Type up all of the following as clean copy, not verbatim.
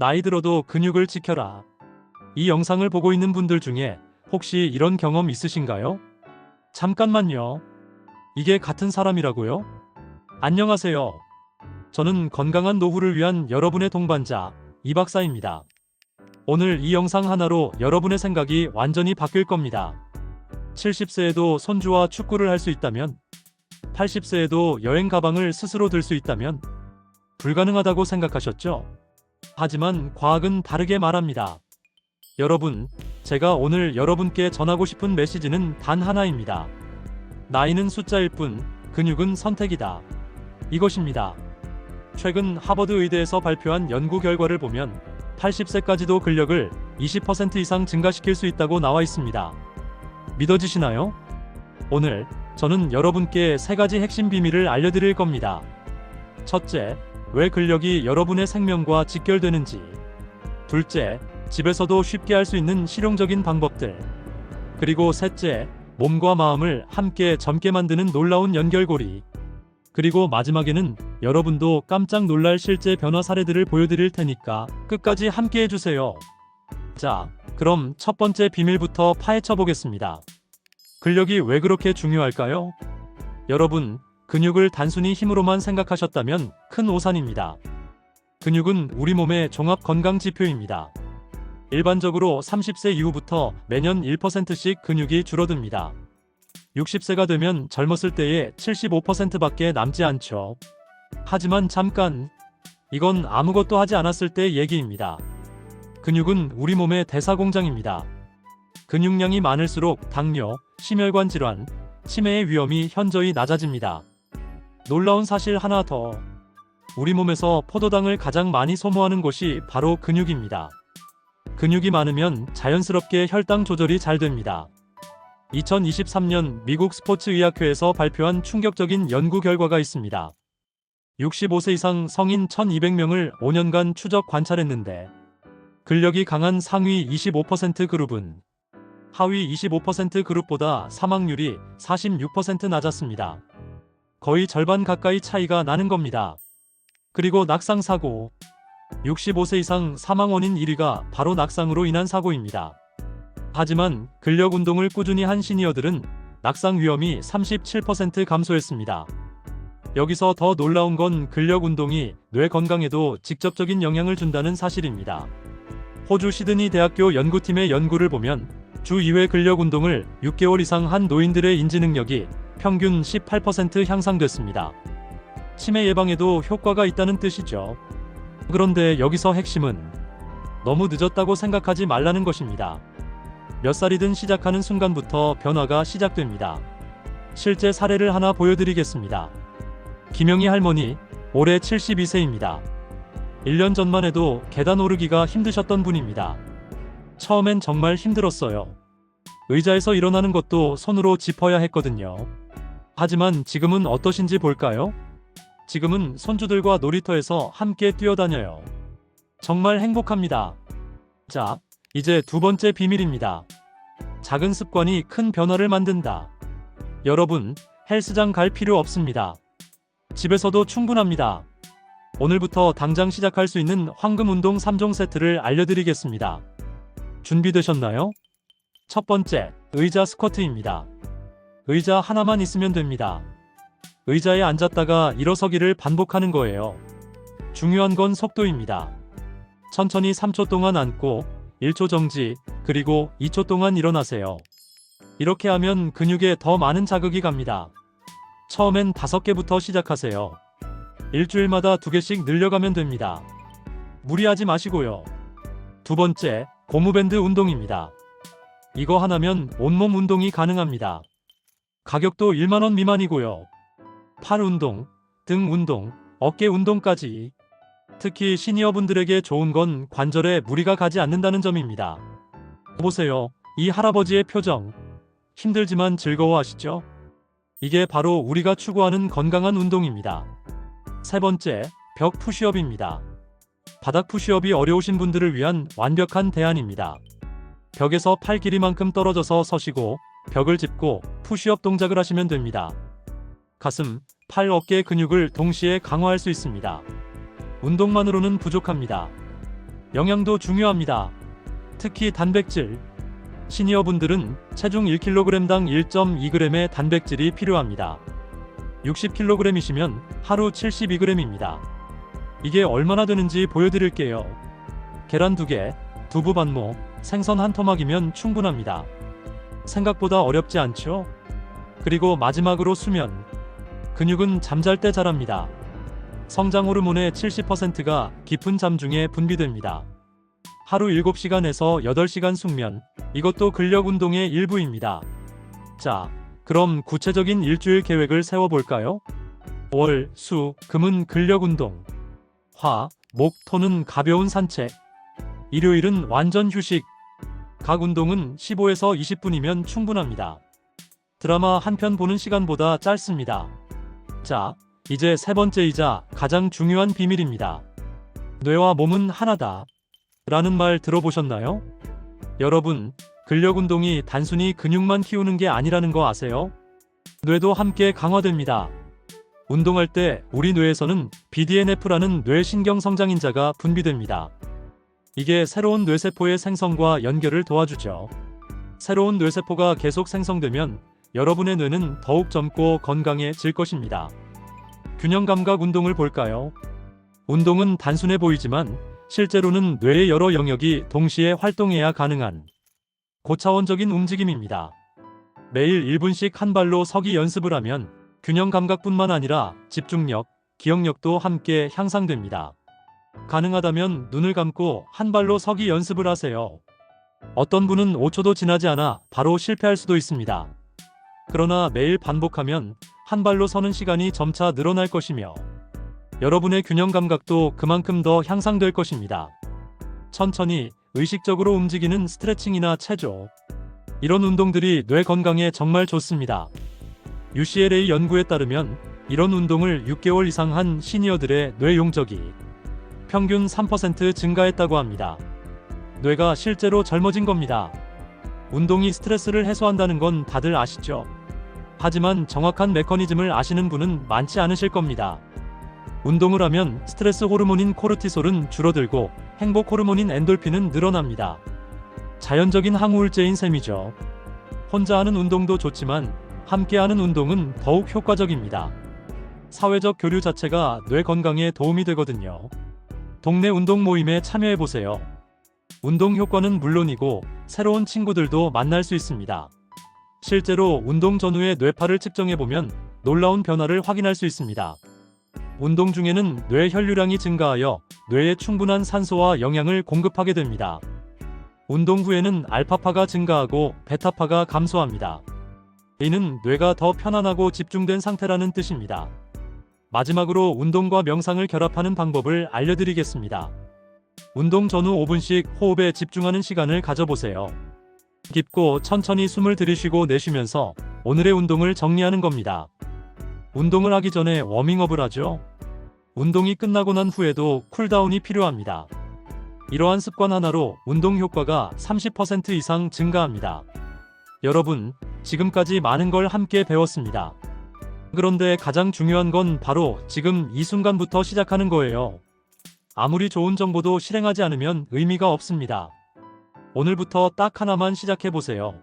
나이 들어도 근육을 지켜라. 이 영상을 보고 있는 분들 중에 혹시 이런 경험 있으신가요? 잠깐만요. 이게 같은 사람이라고요? 안녕하세요. 저는 건강한 노후를 위한 여러분의 동반자, 이 박사입니다. 오늘 이 영상 하나로 여러분의 생각이 완전히 바뀔 겁니다. 70세에도 손주와 축구를 할 수 있다면, 80세에도 여행 가방을 스스로 들 수 있다면, 불가능하다고 생각하셨죠? 하지만 과학은 다르게 말합니다. 여러분, 제가 오늘 여러분께 전하고 싶은 메시지는 단 하나입니다. 나이는 숫자일 뿐, 근육은 선택이다. 이것입니다. 최근 하버드 의대에서 발표한 연구 결과를 보면 80세까지도 근력을 20% 이상 증가시킬 수 있다고 나와 있습니다. 믿어지시나요? 오늘 저는 여러분께 3가지 핵심 비밀을 알려드릴 겁니다. 첫째, 왜 근력이 여러분의 생명과 직결되는지. 둘째, 집에서도 쉽게 할 수 있는 실용적인 방법들. 그리고 셋째, 몸과 마음을 함께 젊게 만드는 놀라운 연결고리. 그리고 마지막에는 여러분도 깜짝 놀랄 실제 변화 사례들을 보여드릴 테니까 끝까지 함께 해주세요. 자, 그럼 첫 번째 비밀부터 파헤쳐 보겠습니다. 근력이 왜 그렇게 중요할까요? 여러분, 근육을 단순히 힘으로만 생각하셨다면 큰 오산입니다. 근육은 우리 몸의 종합 건강 지표입니다. 일반적으로 30세 이후부터 매년 1%씩 근육이 줄어듭니다. 60세가 되면 젊었을 때의 75%밖에 남지 않죠. 하지만 잠깐, 이건 아무것도 하지 않았을 때 얘기입니다. 근육은 우리 몸의 대사공장입니다. 근육량이 많을수록 당뇨, 심혈관 질환, 치매의 위험이 현저히 낮아집니다. 놀라운 사실 하나 더. 우리 몸에서 포도당을 가장 많이 소모하는 곳이 바로 근육입니다. 근육이 많으면 자연스럽게 혈당 조절이 잘 됩니다. 2023년 미국 스포츠의학회에서 발표한 충격적인 연구 결과가 있습니다. 65세 이상 성인 1200명을 5년간 추적 관찰했는데 근력이 강한 상위 25% 그룹은 하위 25% 그룹보다 사망률이 46% 낮았습니다. 거의 절반 가까이 차이가 나는 겁니다. 그리고 낙상사고. 65세 이상 사망 원인 1위가 바로 낙상으로 인한 사고입니다. 하지만 근력 운동을 꾸준히 한 시니어들은 낙상 위험이 37% 감소했습니다. 여기서 더 놀라운 건 근력 운동이 뇌 건강에도 직접적인 영향을 준다는 사실입니다. 호주 시드니 대학교 연구팀의 연구를 보면 주 2회 근력 운동을 6개월 이상 한 노인들의 인지 능력이 평균 18% 향상됐습니다. 치매 예방에도 효과가 있다는 뜻이죠. 그런데 여기서 핵심은 너무 늦었다고 생각하지 말라는 것입니다. 몇 살이든 시작하는 순간부터 변화가 시작됩니다. 실제 사례를 하나 보여드리겠습니다. 김영희 할머니, 올해 72세입니다. 1년 전만 해도 계단 오르기가 힘드셨던 분입니다. 처음엔 정말 힘들었어요. 의자에서 일어나는 것도 손으로 짚어야 했거든요. 하지만 지금은 어떠신지 볼까요? 지금은 손주들과 놀이터에서 함께 뛰어다녀요. 정말 행복합니다. 자, 이제 두 번째 비밀입니다. 작은 습관이 큰 변화를 만든다. 여러분, 헬스장 갈 필요 없습니다. 집에서도 충분합니다. 오늘부터 당장 시작할 수 있는 황금 운동 3종 세트를 알려드리겠습니다. 준비되셨나요? 첫 번째, 의자 스쿼트입니다. 의자 하나만 있으면 됩니다. 의자에 앉았다가 일어서기를 반복하는 거예요. 중요한 건 속도입니다. 천천히 3초 동안 앉고 1초 정지, 그리고 2초 동안 일어나세요. 이렇게 하면 근육에 더 많은 자극이 갑니다. 처음엔 5개부터 시작하세요. 일주일마다 2개씩 늘려가면 됩니다. 무리하지 마시고요. 두 번째, 고무밴드 운동입니다. 이거 하나면 온몸 운동이 가능합니다. 가격도 1만 원 미만이고요. 팔 운동, 등 운동, 어깨 운동까지. 특히 시니어분들에게 좋은 건 관절에 무리가 가지 않는다는 점입니다. 보세요. 이 할아버지의 표정. 힘들지만 즐거워하시죠? 이게 바로 우리가 추구하는 건강한 운동입니다. 세 번째, 벽 푸시업입니다. 바닥 푸시업이 어려우신 분들을 위한 완벽한 대안입니다. 벽에서 팔 길이만큼 떨어져서 서시고 벽을 짚고 푸시업 동작을 하시면 됩니다. 가슴, 팔, 어깨 근육을 동시에 강화할 수 있습니다. 운동만으로는 부족합니다. 영양도 중요합니다. 특히 단백질. 시니어분들은 체중 1kg당 1.2g의 단백질이 필요합니다. 60kg이시면 하루 72g입니다. 이게 얼마나 되는지 보여드릴게요. 계란 2개, 두부 반모, 생선 1토막이면 충분합니다. 생각보다 어렵지 않죠? 그리고 마지막으로 수면. 근육은 잠잘 때 자랍니다. 성장 호르몬의 70%가 깊은 잠 중에 분비됩니다. 하루 7시간에서 8시간 숙면, 이것도 근력 운동의 일부입니다. 자, 그럼 구체적인 일주일 계획을 세워볼까요? 월, 수, 금은 근력 운동, 화, 목, 토는 가벼운 산책, 일요일은 완전 휴식. 각 운동은 15에서 20분이면 충분합니다. 드라마 한 편 보는 시간보다 짧습니다. 자, 이제 세 번째이자 가장 중요한 비밀입니다. 뇌와 몸은 하나다 라는 말 들어보셨나요? 여러분, 근력 운동이 단순히 근육만 키우는 게 아니라는 거 아세요? 뇌도 함께 강화됩니다. 운동할 때 우리 뇌에서는 BDNF라는 뇌신경 성장인자가 분비됩니다. 이게 새로운 뇌세포의 생성과 연결을 도와주죠. 새로운 뇌세포가 계속 생성되면 여러분의 뇌는 더욱 젊고 건강해질 것입니다. 균형 감각 운동을 볼까요? 운동은 단순해 보이지만 실제로는 뇌의 여러 영역이 동시에 활동해야 가능한 고차원적인 움직임입니다. 매일 1분씩 한 발로 서기 연습을 하면 균형 감각뿐만 아니라 집중력, 기억력도 함께 향상됩니다. 가능하다면 눈을 감고 한 발로 서기 연습을 하세요. 어떤 분은 5초도 지나지 않아 바로 실패할 수도 있습니다. 그러나 매일 반복하면 한 발로 서는 시간이 점차 늘어날 것이며 여러분의 균형 감각도 그만큼 더 향상될 것입니다. 천천히 의식적으로 움직이는 스트레칭이나 체조, 이런 운동들이 뇌 건강에 정말 좋습니다. UCLA 연구에 따르면 이런 운동을 6개월 이상 한 시니어들의 뇌 용적이 평균 3% 증가했다고 합니다. 뇌가 실제로 젊어진 겁니다. 운동이 스트레스를 해소한다는 건 다들 아시죠? 하지만 정확한 메커니즘을 아시는 분은 많지 않으실 겁니다. 운동을 하면 스트레스 호르몬인 코르티솔은 줄어들고 행복 호르몬인 엔돌핀은 늘어납니다. 자연적인 항우울제인 셈이죠. 혼자 하는 운동도 좋지만 함께 하는 운동은 더욱 효과적입니다. 사회적 교류 자체가 뇌 건강에 도움이 되거든요. 동네 운동 모임에 참여해보세요. 운동 효과는 물론이고 새로운 친구들도 만날 수 있습니다. 실제로 운동 전후의 뇌파를 측정해보면 놀라운 변화를 확인할 수 있습니다. 운동 중에는 뇌 혈류량이 증가하여 뇌에 충분한 산소와 영양을 공급하게 됩니다. 운동 후에는 알파파가 증가하고 베타파가 감소합니다. 이는 뇌가 더 편안하고 집중된 상태라는 뜻입니다. 마지막으로 운동과 명상을 결합하는 방법을 알려드리겠습니다. 운동 전후 5분씩 호흡에 집중하는 시간을 가져보세요. 깊고 천천히 숨을 들이쉬고 내쉬면서 오늘의 운동을 정리하는 겁니다. 운동을 하기 전에 워밍업을 하죠. 운동이 끝나고 난 후에도 쿨다운이 필요합니다. 이러한 습관 하나로 운동 효과가 30% 이상 증가합니다. 여러분, 지금까지 많은 걸 함께 배웠습니다. 그런데 가장 중요한 건 바로 지금 이 순간부터 시작하는 거예요. 아무리 좋은 정보도 실행하지 않으면 의미가 없습니다. 오늘부터 딱 하나만 시작해보세요.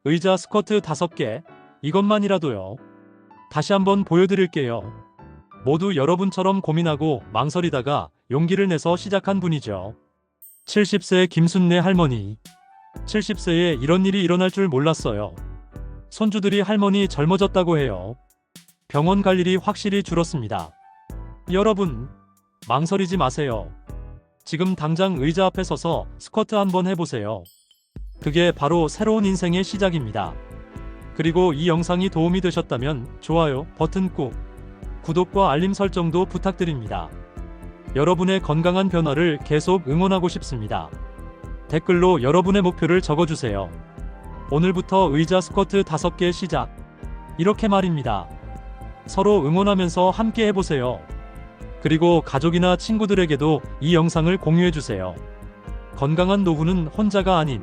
의자 스쿼트 5개, 이것만이라도요. 다시 한번 보여드릴게요. 모두 여러분처럼 고민하고 망설이다가 용기를 내서 시작한 분이죠. 70세 김순례 할머니. 70세에 이런 일이 일어날 줄 몰랐어요. 손주들이 할머니 젊어졌다고 해요. 병원 갈 일이 확실히 줄었습니다. 여러분, 망설이지 마세요. 지금 당장 의자 앞에 서서 스쿼트 한번 해보세요. 그게 바로 새로운 인생의 시작입니다. 그리고 이 영상이 도움이 되셨다면 좋아요 버튼 꾹, 구독과 알림 설정도 부탁드립니다. 여러분의 건강한 변화를 계속 응원하고 싶습니다. 댓글로 여러분의 목표를 적어주세요. 오늘부터 의자 스쿼트 5개 시작. 이렇게 말입니다. 서로 응원하면서 함께 해보세요. 그리고 가족이나 친구들에게도 이 영상을 공유해주세요. 건강한 노후는 혼자가 아닌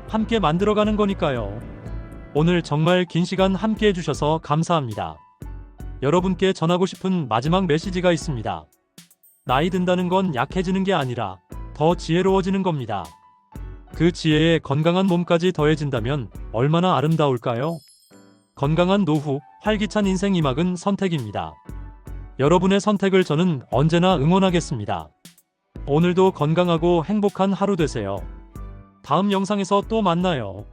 함께 만들어가는 거니까요. 오늘 정말 긴 시간 함께 해주셔서 감사합니다. 여러분께 전하고 싶은 마지막 메시지가 있습니다. 나이 든다는 건 약해지는 게 아니라 더 지혜로워지는 겁니다. 그 지혜에 건강한 몸까지 더해진다면 얼마나 아름다울까요? 건강한 노후, 활기찬 인생 2막은 선택입니다. 여러분의 선택을 저는 언제나 응원하겠습니다. 오늘도 건강하고 행복한 하루 되세요. 다음 영상에서 또 만나요.